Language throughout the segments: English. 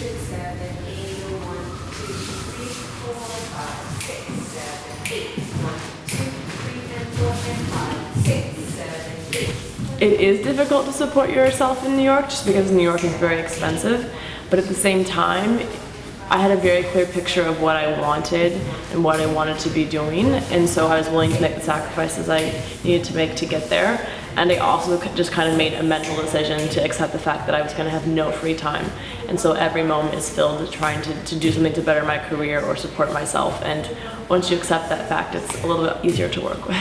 6, 7, 8, 1, 2, 3, 4, 5, 6, 7, 8, 1, 2, 3, and 4, and 5, 6, 7, 8. It is difficult to support yourself in New York just because New York is very expensive, but at the same time, I had a very clear picture of what I wanted and what I wanted to be doing, and so I was willing to make the sacrifices I needed to make to get there. And I also just kind of made a mental decision to accept the fact that I was going to have no free time, and so every moment is filled with trying to do something to better my career or support myself. And once you accept that fact, it's a little bit easier to work with.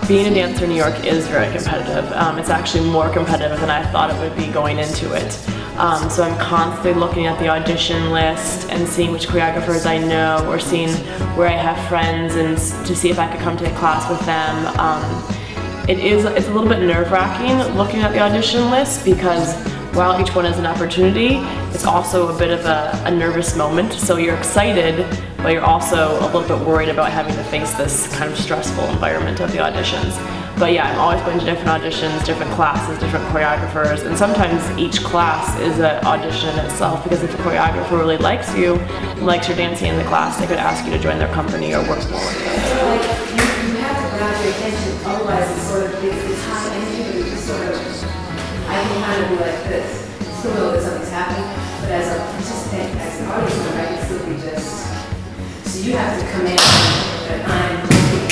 Being a dancer in New York is very competitive. It's actually more competitive than I thought it would be going into it. So I'm constantly looking at the audition list and seeing which choreographers I know, or seeing where I have friends and to see if I could come take class with them. It's a little bit nerve-wracking looking at the audition list, because while each one is an opportunity, it's also a bit of a nervous moment. So you're excited, but you're also a little bit worried about having to face this kind of stressful environment of the auditions. But yeah, I'm always going to different auditions, different classes, different choreographers, and sometimes each class is an audition in itself, because if a choreographer really likes you, likes your dancing in the class, they could ask you to join their company or work more with them. So like, you have to grab your attention, otherwise it's sort of, it's high energy, but it's sort of, I can kind of be like this, still know that something's happening, but as a participant, as an audience member, I can still be just, so you have to command that I'm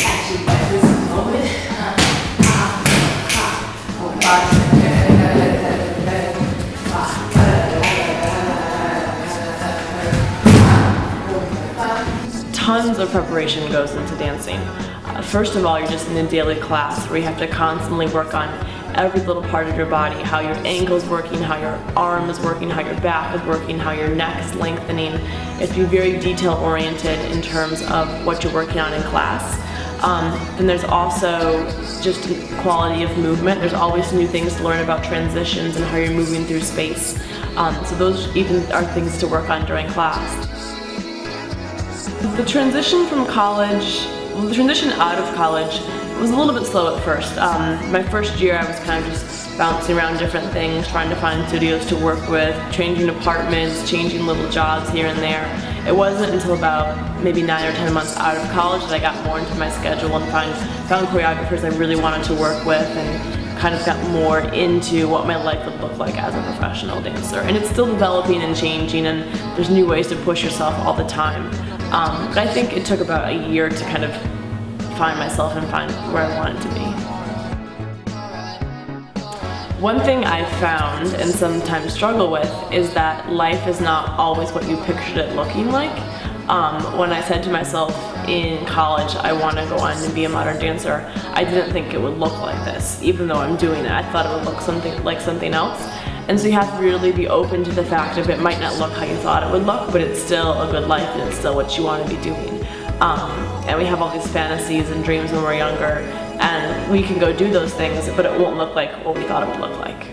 actually at this moment. Tons of preparation goes into dancing. First of all, you're just in a daily class where you have to constantly work on every little part of your body, how your ankle's working, how your arm is working, how your back is working, how your neck is lengthening. You have to be very detail oriented in terms of what you're working on in class. Then there's also just quality of movement. There's always new things to learn about transitions and how you're moving through space. So those even are things to work on during class. The transition from college, the transition out of college was a little bit slow at first. My first year I was kind of just bouncing around different things, trying to find studios to work with, changing apartments, changing little jobs here and there. It wasn't until about maybe 9 or 10 months out of college that I got more into my schedule and found choreographers I really wanted to work with, and kind of got more into what my life would look like as a professional dancer. And it's still developing and changing, and there's new ways to push yourself all the time. But I think it took about a year to kind of find myself and find where I wanted to be. One thing I've found and sometimes struggle with is that life is not always what you pictured it looking like. When I said to myself in college, I want to go on and be a modern dancer, I didn't think it would look like this, even though I'm doing it. I thought it would look something else. And so you have to really be open to the fact that it might not look how you thought it would look, but it's still a good life and it's still what you want to be doing. And we have all these fantasies and dreams when we're younger, and we can go do those things, but it won't look like what we thought it would look like.